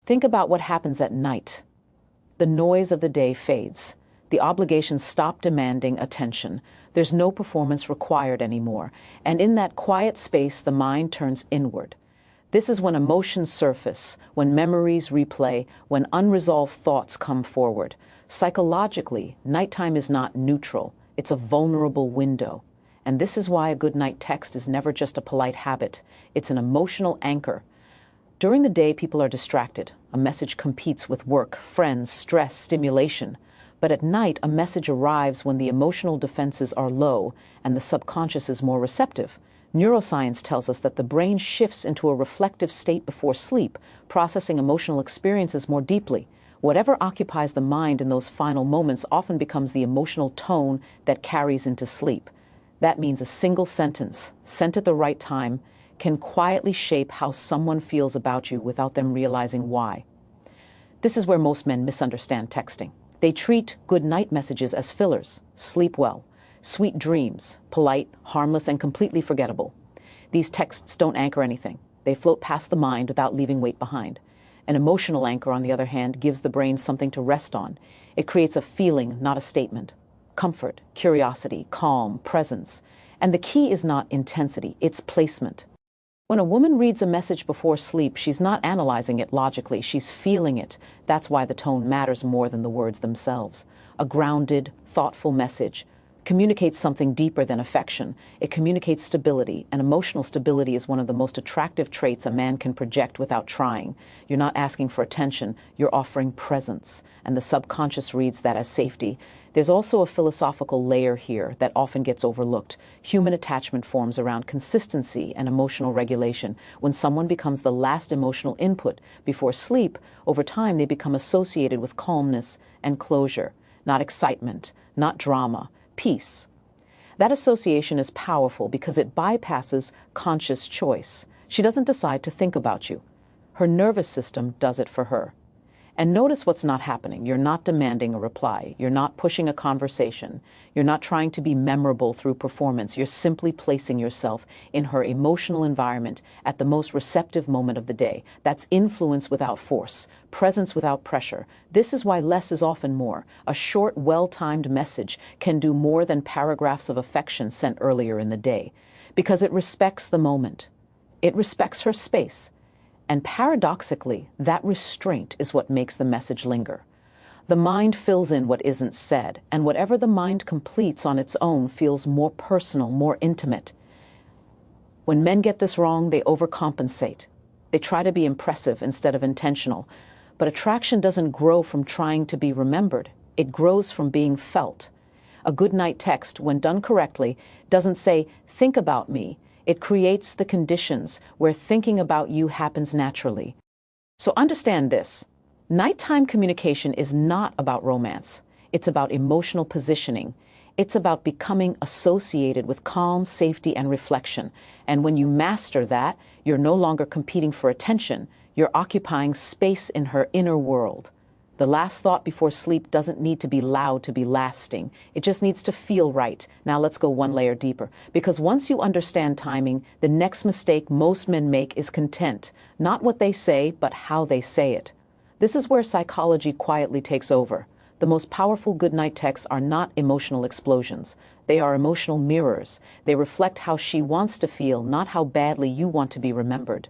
Think about what happens at night. The noise of the day fades. The obligations stop demanding attention. There's no performance required anymore. And in that quiet space, the mind turns inward. This is when emotions surface, when memories replay, when unresolved thoughts come forward. Psychologically, nighttime is not neutral. It's a vulnerable window. And this is why a good night text is never just a polite habit. It's an emotional anchor. During the day, people are distracted. A message competes with work, friends, stress, stimulation. But at night, a message arrives when the emotional defenses are low and the subconscious is more receptive. Neuroscience tells us that the brain shifts into a reflective state before sleep, processing emotional experiences more deeply. Whatever occupies the mind in those final moments often becomes the emotional tone that carries into sleep. That means a single sentence, sent at the right time, can quietly shape how someone feels about you without them realizing why. This is where most men misunderstand texting. They treat good night messages as fillers, sleep well, sweet dreams, polite, harmless, and completely forgettable. These texts don't anchor anything. They float past the mind without leaving weight behind. An emotional anchor, on the other hand, gives the brain something to rest on. It creates a feeling, not a statement. Comfort, curiosity, calm, presence. And the key is not intensity, it's placement. When a woman reads a message before sleep, she's not analyzing it logically, she's feeling it. That's why the tone matters more than the words themselves. A grounded, thoughtful message communicates something deeper than affection. It communicates stability, and emotional stability is one of the most attractive traits a man can project without trying. You're not asking for attention, you're offering presence, and the subconscious reads that as safety. There's also a philosophical layer here that often gets overlooked. Human attachment forms around consistency and emotional regulation. When someone becomes the last emotional input before sleep, over time they become associated with calmness and closure, not excitement, not drama, peace. That association is powerful because it bypasses conscious choice. She doesn't decide to think about you. Her nervous system does it for her. And notice what's not happening. You're not demanding a reply. You're not pushing a conversation. You're not trying to be memorable through performance. You're simply placing yourself in her emotional environment at the most receptive moment of the day. That's influence without force, presence without pressure. This is why less is often more. A short, well-timed message can do more than paragraphs of affection sent earlier in the day, because it respects the moment. It respects her space. And paradoxically, that restraint is what makes the message linger. The mind fills in what isn't said, and whatever the mind completes on its own feels more personal, more intimate. When men get this wrong, they overcompensate. They try to be impressive instead of intentional. But attraction doesn't grow from trying to be remembered. It grows from being felt. A good night text, when done correctly, doesn't say, "Think about me." It creates the conditions where thinking about you happens naturally. So understand this. Nighttime communication is not about romance. It's about emotional positioning. It's about becoming associated with calm, safety, and reflection. And when you master that, you're no longer competing for attention. You're occupying space in her inner world. The last thought before sleep doesn't need to be loud to be lasting. It just needs to feel right. Now let's go one layer deeper. Because once you understand timing, the next mistake most men make is content. Not what they say, but how they say it. This is where psychology quietly takes over. The most powerful goodnight texts are not emotional explosions. They are emotional mirrors. They reflect how she wants to feel, not how badly you want to be remembered.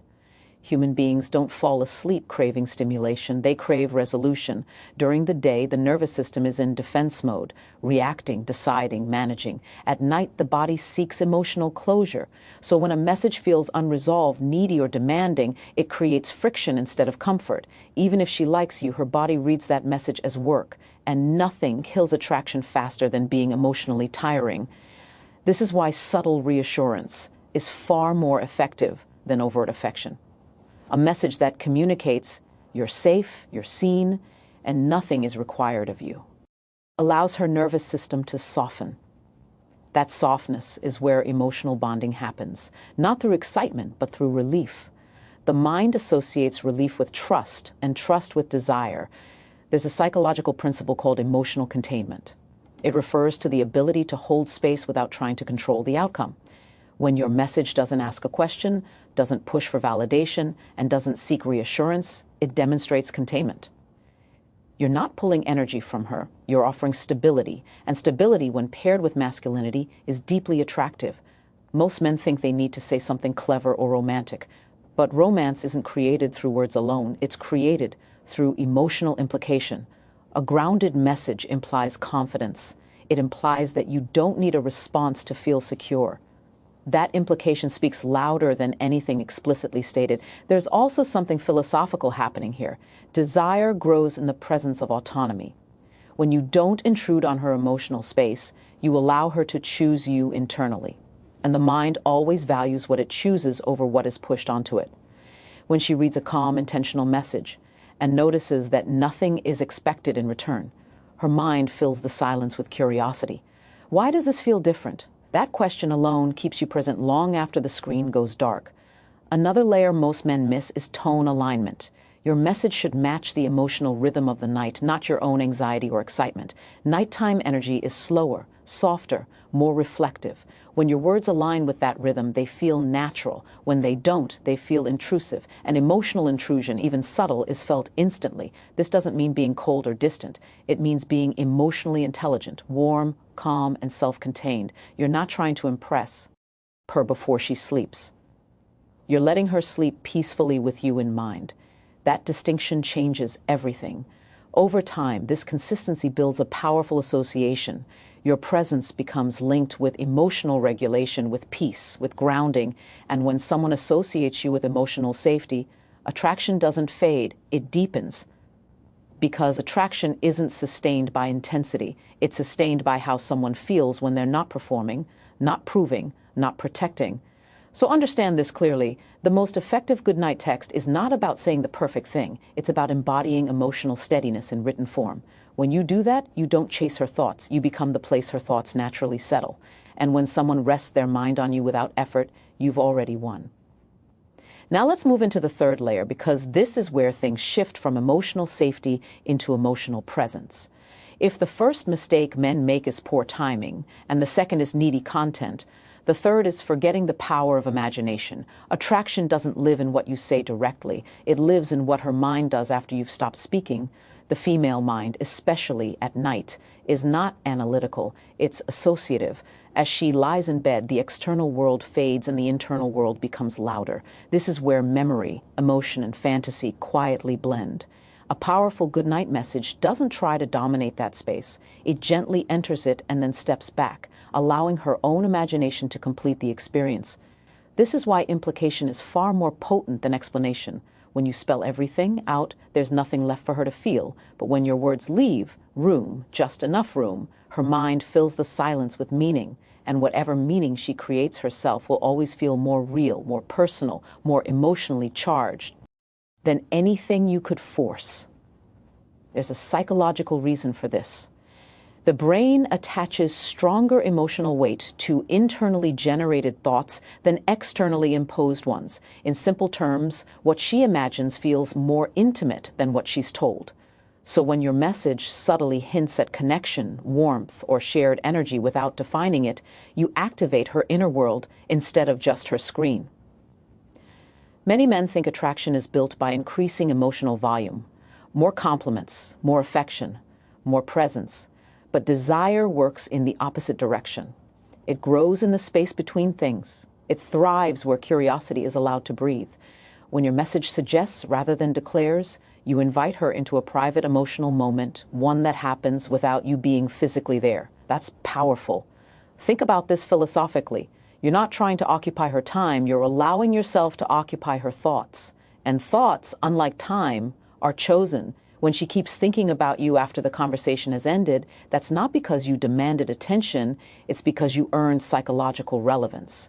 Human beings don't fall asleep craving stimulation, they crave resolution. During the day, the nervous system is in defense mode, reacting, deciding, managing. At night, the body seeks emotional closure. So when a message feels unresolved, needy, or demanding, it creates friction instead of comfort. Even if she likes you, her body reads that message as work, and nothing kills attraction faster than being emotionally tiring. This is why subtle reassurance is far more effective than overt affection. A message that communicates you're safe, you're seen, and nothing is required of you. Allows her nervous system to soften. That softness is where emotional bonding happens, not through excitement, but through relief. The mind associates relief with trust and trust with desire. There's a psychological principle called emotional containment. It refers to the ability to hold space without trying to control the outcome. When your message doesn't ask a question, doesn't push for validation, and doesn't seek reassurance, it demonstrates containment. You're not pulling energy from her, you're offering stability, and stability, when paired with masculinity, is deeply attractive. Most men think they need to say something clever or romantic, but romance isn't created through words alone, it's created through emotional implication. A grounded message implies confidence. It implies that you don't need a response to feel secure. That implication speaks louder than anything explicitly stated. There's also something philosophical happening here. Desire grows in the presence of autonomy. When you don't intrude on her emotional space, you allow her to choose you internally. And the mind always values what it chooses over what is pushed onto it. When she reads a calm, intentional message and notices that nothing is expected in return, her mind fills the silence with curiosity. Why does this feel different? That question alone keeps you present long after the screen goes dark. Another layer most men miss is tone alignment. Your message should match the emotional rhythm of the night, not your own anxiety or excitement. Nighttime energy is slower, softer, more reflective. When your words align with that rhythm, they feel natural. When they don't, they feel intrusive. An emotional intrusion, even subtle, is felt instantly. This doesn't mean being cold or distant. It means being emotionally intelligent, warm, calm, and self-contained. You're not trying to impress her before she sleeps. You're letting her sleep peacefully with you in mind. That distinction changes everything. Over time, this consistency builds a powerful association. Your presence becomes linked with emotional regulation, with peace, with grounding, and when someone associates you with emotional safety, attraction doesn't fade, it deepens. Because attraction isn't sustained by intensity, it's sustained by how someone feels when they're not performing, not proving, not protecting. So understand this clearly. The most effective goodnight text is not about saying the perfect thing. It's about embodying emotional steadiness in written form. When you do that, you don't chase her thoughts. You become the place her thoughts naturally settle. And when someone rests their mind on you without effort, you've already won. Now let's move into the third layer, because this is where things shift from emotional safety into emotional presence. If the first mistake men make is poor timing, and the second is needy content, the third is forgetting the power of imagination. Attraction doesn't live in what you say directly. It lives in what her mind does after you've stopped speaking. The female mind, especially at night, is not analytical. It's associative. As she lies in bed, the external world fades and the internal world becomes louder. This is where memory, emotion, and fantasy quietly blend. A powerful goodnight message doesn't try to dominate that space. It gently enters it and then steps back, allowing her own imagination to complete the experience. This is why implication is far more potent than explanation. When you spell everything out, there's nothing left for her to feel. But when your words leave room, just enough room, her mind fills the silence with meaning. And whatever meaning she creates herself will always feel more real, more personal, more emotionally charged than anything you could force. There's a psychological reason for this. The brain attaches stronger emotional weight to internally generated thoughts than externally imposed ones. In simple terms, what she imagines feels more intimate than what she's told. So when your message subtly hints at connection, warmth, or shared energy without defining it, you activate her inner world instead of just her screen. Many men think attraction is built by increasing emotional volume, more compliments, more affection, more presence. But desire works in the opposite direction. It grows in the space between things. It thrives where curiosity is allowed to breathe. When your message suggests rather than declares, you invite her into a private emotional moment, one that happens without you being physically there. That's powerful. Think about this philosophically. You're not trying to occupy her time, you're allowing yourself to occupy her thoughts. And thoughts, unlike time, are chosen. When she keeps thinking about you after the conversation has ended, that's not because you demanded attention, it's because you earned psychological relevance.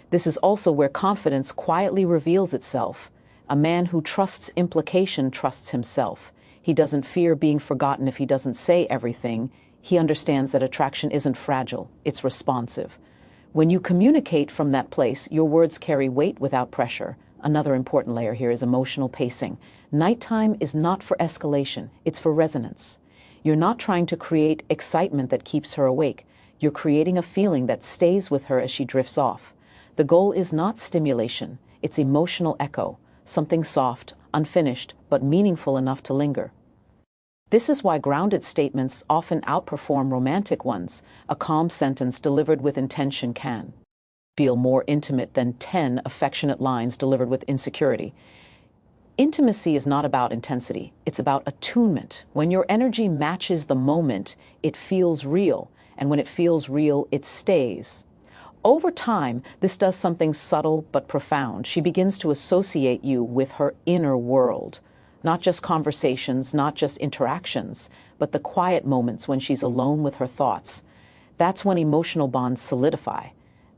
This is also where confidence quietly reveals itself. A man who trusts implication trusts himself. He doesn't fear being forgotten if he doesn't say everything. He understands that attraction isn't fragile, it's responsive. When you communicate from that place, your words carry weight without pressure. Another important layer here is emotional pacing. Nighttime is not for escalation, it's for resonance. You're not trying to create excitement that keeps her awake. You're creating a feeling that stays with her as she drifts off. The goal is not stimulation, it's emotional echo, something soft, unfinished, but meaningful enough to linger. This is why grounded statements often outperform romantic ones. A calm sentence delivered with intention can feel more intimate than 10 affectionate lines delivered with insecurity. Intimacy is not about intensity, it's about attunement. When your energy matches the moment, it feels real, and when it feels real, it stays. Over time, this does something subtle but profound. She begins to associate you with her inner world. Not just conversations, not just interactions, but the quiet moments when she's alone with her thoughts. That's when emotional bonds solidify,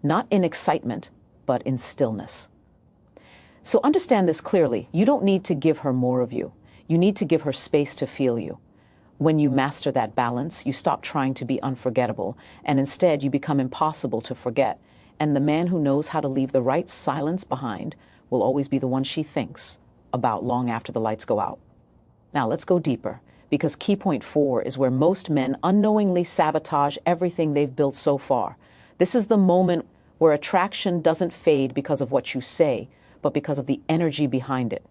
not in excitement, but in stillness. So understand this clearly. You don't need to give her more of you. You need to give her space to feel you. When you master that balance, you stop trying to be unforgettable, and instead you become impossible to forget. And the man who knows how to leave the right silence behind will always be the one she thinks about long after the lights go out. Now let's go deeper, because key point 4 is where most men unknowingly sabotage everything they've built so far. This is the moment where attraction doesn't fade because of what you say, but because of the energy behind it.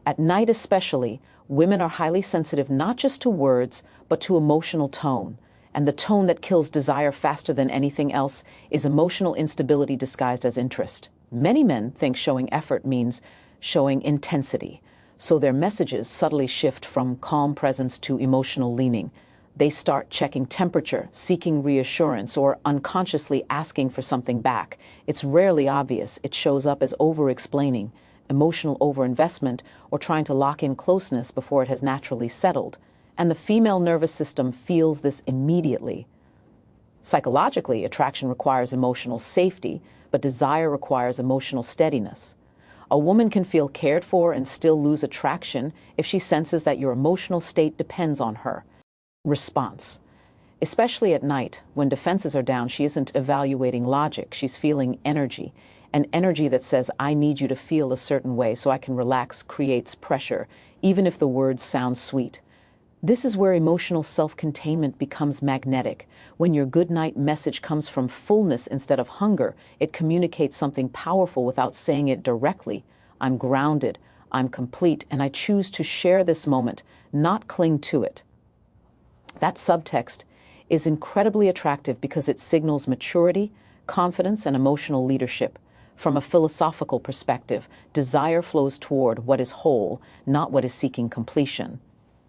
At night especially, women are highly sensitive not just to words, but to emotional tone. And the tone that kills desire faster than anything else is emotional instability disguised as interest. Many men think showing effort means showing intensity, so their messages subtly shift from calm presence to emotional leaning. They start checking temperature, seeking reassurance, or unconsciously asking for something back. It's rarely obvious. It shows up as over-explaining, emotional overinvestment, or trying to lock in closeness before it has naturally settled. And the female nervous system feels this immediately. Psychologically, attraction requires emotional safety, but desire requires emotional steadiness. A woman can feel cared for and still lose attraction if she senses that your emotional state depends on her. Response. Especially at night, when defenses are down, she isn't evaluating logic, she's feeling energy. An energy that says, I need you to feel a certain way so I can relax, creates pressure, even if the words sound sweet. This is where emotional self-containment becomes magnetic. When your goodnight message comes from fullness instead of hunger, it communicates something powerful without saying it directly. I'm grounded, I'm complete, and I choose to share this moment, not cling to it. That subtext is incredibly attractive because it signals maturity, confidence, and emotional leadership. From a philosophical perspective, desire flows toward what is whole, not what is seeking completion.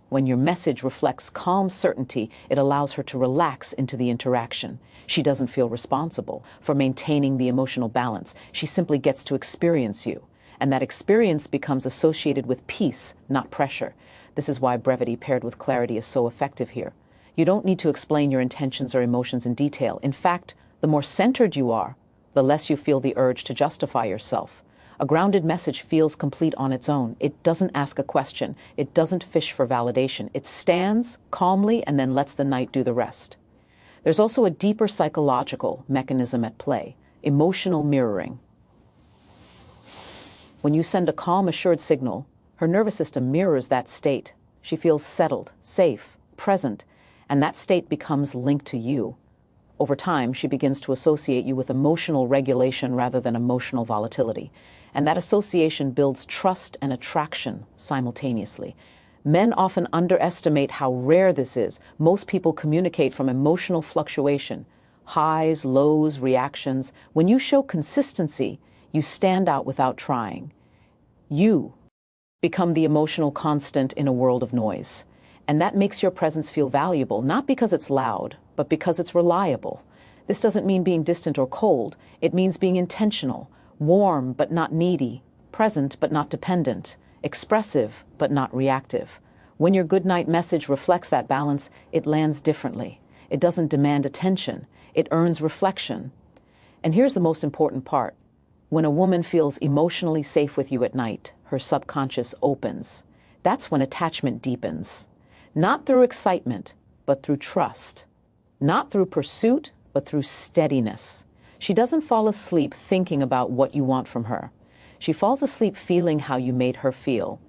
When your message reflects calm certainty, it allows her to relax into the interaction. She doesn't feel responsible for maintaining the emotional balance. She simply gets to experience you. And that experience becomes associated with peace, not pressure. This is why brevity paired with clarity is so effective here. You don't need to explain your intentions or emotions in detail. In fact, the more centered you are, the less you feel the urge to justify yourself. A grounded message feels complete on its own. It doesn't ask a question. It doesn't fish for validation. It stands calmly and then lets the night do the rest. There's also a deeper psychological mechanism at play: emotional mirroring. When you send a calm, assured signal, her nervous system mirrors that state. She feels settled, safe, present, and that state becomes linked to you. Over time, she begins to associate you with emotional regulation rather than emotional volatility. And that association builds trust and attraction simultaneously. Men often underestimate how rare this is. Most people communicate from emotional fluctuation, highs, lows, reactions. When you show consistency, you stand out without trying. You become the emotional constant in a world of noise. And that makes your presence feel valuable, not because it's loud, but because it's reliable. This doesn't mean being distant or cold. It means being intentional, warm but not needy, present but not dependent, expressive but not reactive. When your goodnight message reflects that balance, it lands differently. It doesn't demand attention. It earns reflection. And here's the most important part. When a woman feels emotionally safe with you at night, her subconscious opens. That's when attachment deepens. Not through excitement, but through trust. Not through pursuit, but through steadiness. She doesn't fall asleep thinking about what you want from her. She falls asleep feeling how you made her feel.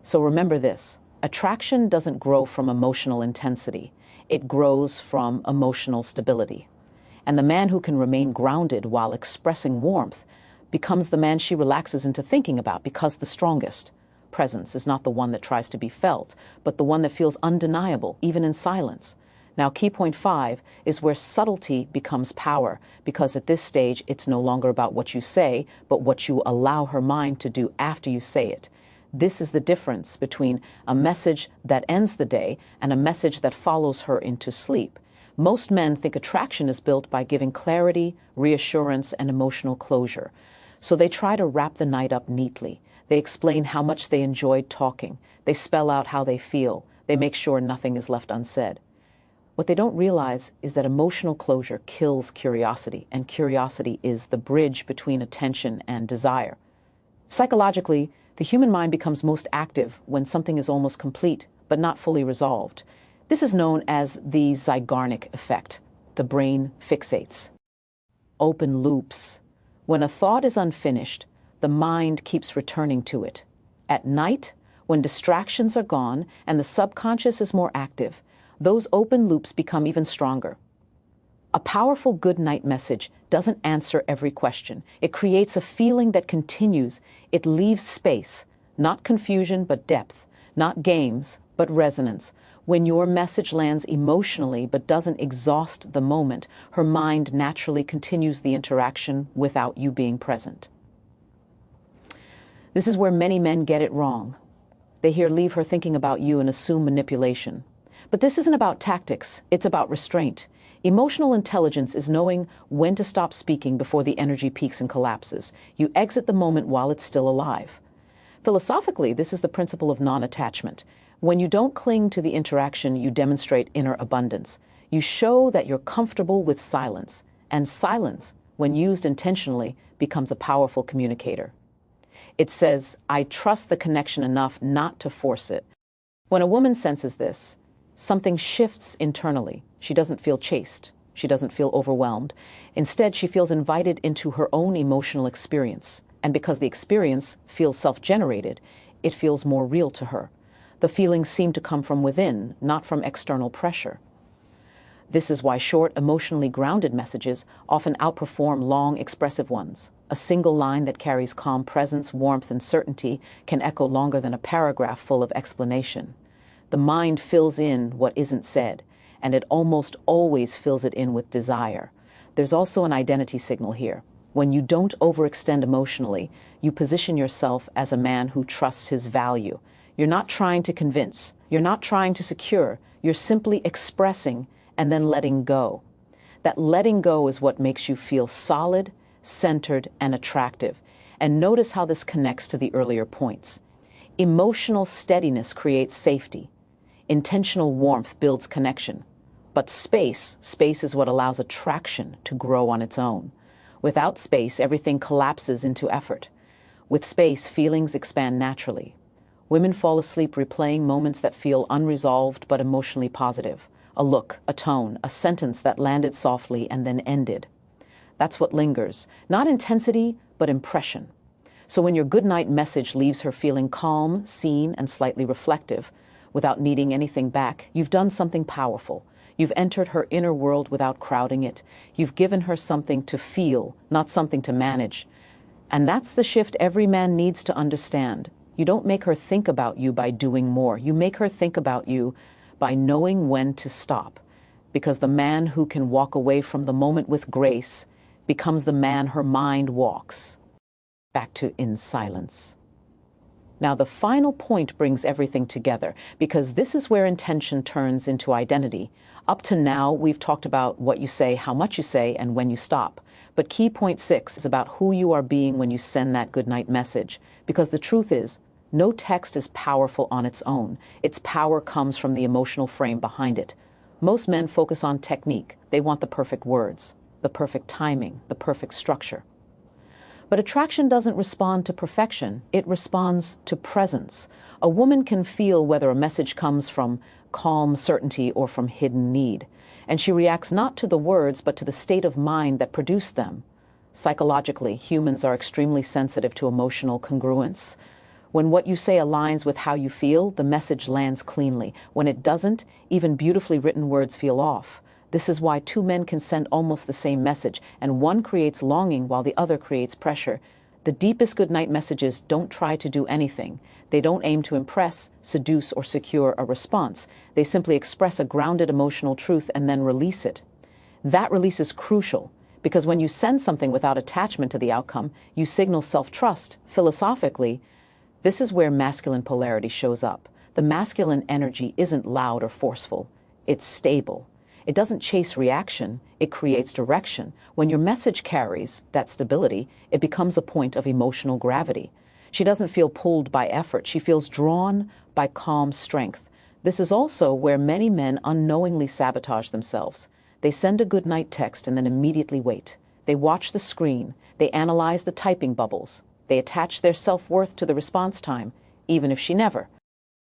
So remember this: attraction doesn't grow from emotional intensity. It grows from emotional stability. And the man who can remain grounded while expressing warmth becomes the man she relaxes into thinking about, because the strongest presence is not the one that tries to be felt, but the one that feels undeniable, even in silence. Now, key point 5 is where subtlety becomes power, because at this stage, it's no longer about what you say, but what you allow her mind to do after you say it. This is the difference between a message that ends the day and a message that follows her into sleep. Most men think attraction is built by giving clarity, reassurance, and emotional closure. So they try to wrap the night up neatly. They explain how much they enjoyed talking. They spell out how they feel. They make sure nothing is left unsaid. What they don't realize is that emotional closure kills curiosity, and curiosity is the bridge between attention and desire. Psychologically, the human mind becomes most active when something is almost complete, but not fully resolved. This is known as the Zeigarnik effect. The brain fixates. Open loops. When a thought is unfinished, the mind keeps returning to it. At night, when distractions are gone and the subconscious is more active, those open loops become even stronger. A powerful good night message doesn't answer every question. It creates a feeling that continues. It leaves space, not confusion, but depth, not games, but resonance. When your message lands emotionally but doesn't exhaust the moment, her mind naturally continues the interaction without you being present. This is where many men get it wrong. They hear "leave her thinking about you" and assume manipulation. But this isn't about tactics, it's about restraint. Emotional intelligence is knowing when to stop speaking before the energy peaks and collapses. You exit the moment while it's still alive. Philosophically, this is the principle of non-attachment. When you don't cling to the interaction, you demonstrate inner abundance. You show that you're comfortable with silence, and silence, when used intentionally, becomes a powerful communicator. It says, "I trust the connection enough not to force it." When a woman senses this, something shifts internally. She doesn't feel chased. She doesn't feel overwhelmed. Instead, she feels invited into her own emotional experience. And because the experience feels self-generated, it feels more real to her. The feelings seem to come from within, not from external pressure. This is why short, emotionally grounded messages often outperform long, expressive ones. A single line that carries calm presence, warmth, and certainty can echo longer than a paragraph full of explanation. The mind fills in what isn't said, and it almost always fills it in with desire. There's also an identity signal here. When you don't overextend emotionally, you position yourself as a man who trusts his value. You're not trying to convince. You're not trying to secure. You're simply expressing and then letting go. That letting go is what makes you feel solid, centered, and attractive. And notice how this connects to the earlier points. Emotional steadiness creates safety. Intentional warmth builds connection. But space is what allows attraction to grow on its own. Without space, everything collapses into effort. With space, feelings expand naturally. Women fall asleep replaying moments that feel unresolved but emotionally positive. A look, a tone, a sentence that landed softly and then ended. That's what lingers. Not intensity, but impression. So when your goodnight message leaves her feeling calm, seen, and slightly reflective, without needing anything back, you've done something powerful. You've entered her inner world without crowding it. You've given her something to feel, not something to manage. And that's the shift every man needs to understand. You don't make her think about you by doing more. You make her think about you by knowing when to stop. Because the man who can walk away from the moment with grace becomes the man her mind walks back to in silence. Now, the final point brings everything together, because this is where intention turns into identity. Up to now, we've talked about what you say, how much you say, and when you stop. But key point 6 is about who you are being when you send that goodnight message. Because the truth is, no text is powerful on its own. Its power comes from the emotional frame behind it. Most men focus on technique. They want the perfect words, the perfect timing, the perfect structure. But attraction doesn't respond to perfection. It responds to presence. A woman can feel whether a message comes from calm certainty or from hidden need. And she reacts not to the words, but to the state of mind that produced them. Psychologically, humans are extremely sensitive to emotional congruence. When what you say aligns with how you feel, the message lands cleanly. When it doesn't, even beautifully written words feel off. This is why two men can send almost the same message, and one creates longing while the other creates pressure. The deepest goodnight messages don't try to do anything. They don't aim to impress, seduce, or secure a response. They simply express a grounded emotional truth and then release it. That release is crucial, because when you send something without attachment to the outcome, you signal self-trust. Philosophically, this is where masculine polarity shows up. The masculine energy isn't loud or forceful. It's stable. It doesn't chase reaction, it creates direction. When your message carries that stability, it becomes a point of emotional gravity. She doesn't feel pulled by effort, she feels drawn by calm strength. This is also where many men unknowingly sabotage themselves. They send a goodnight text and then immediately wait. They watch the screen, they analyze the typing bubbles, they attach their self-worth to the response time, even if she never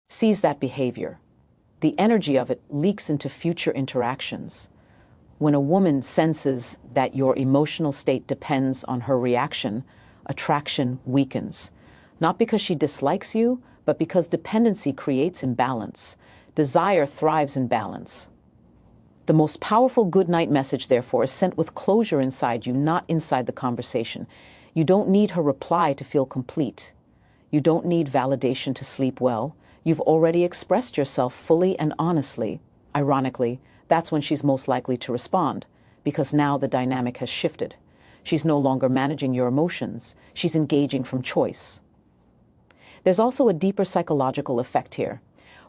sees that behavior. The energy of it leaks into future interactions. When a woman senses that your emotional state depends on her reaction, attraction weakens. Not because she dislikes you, but because dependency creates imbalance. Desire thrives in balance. The most powerful goodnight message, therefore, is sent with closure inside you, not inside the conversation. You don't need her reply to feel complete. You don't need validation to sleep well. You've already expressed yourself fully and honestly. Ironically, that's when she's most likely to respond, because now the dynamic has shifted. She's no longer managing your emotions. She's engaging from choice. There's also a deeper psychological effect here.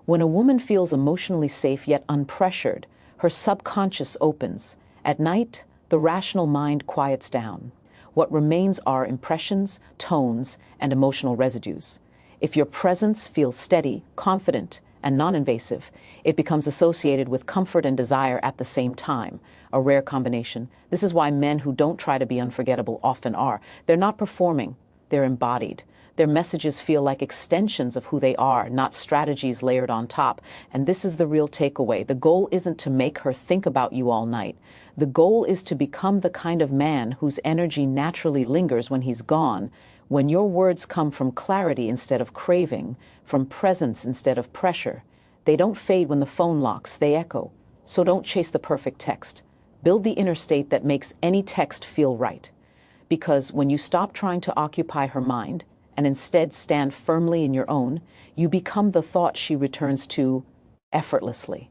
When a woman feels emotionally safe yet unpressured, her subconscious opens. At night, the rational mind quiets down. What remains are impressions, tones, and emotional residues. If your presence feels steady, confident, and non-invasive, it becomes associated with comfort and desire at the same time, a rare combination. This is why men who don't try to be unforgettable often are. They're not performing, they're embodied. Their messages feel like extensions of who they are, not strategies layered on top. And this is the real takeaway. The goal isn't to make her think about you all night. The goal is to become the kind of man whose energy naturally lingers when he's gone, when your words come from clarity instead of craving, from presence instead of pressure. They don't fade when the phone locks, they echo. So don't chase the perfect text. Build the inner state that makes any text feel right. Because when you stop trying to occupy her mind and instead stand firmly in your own, you become the thought she returns to effortlessly.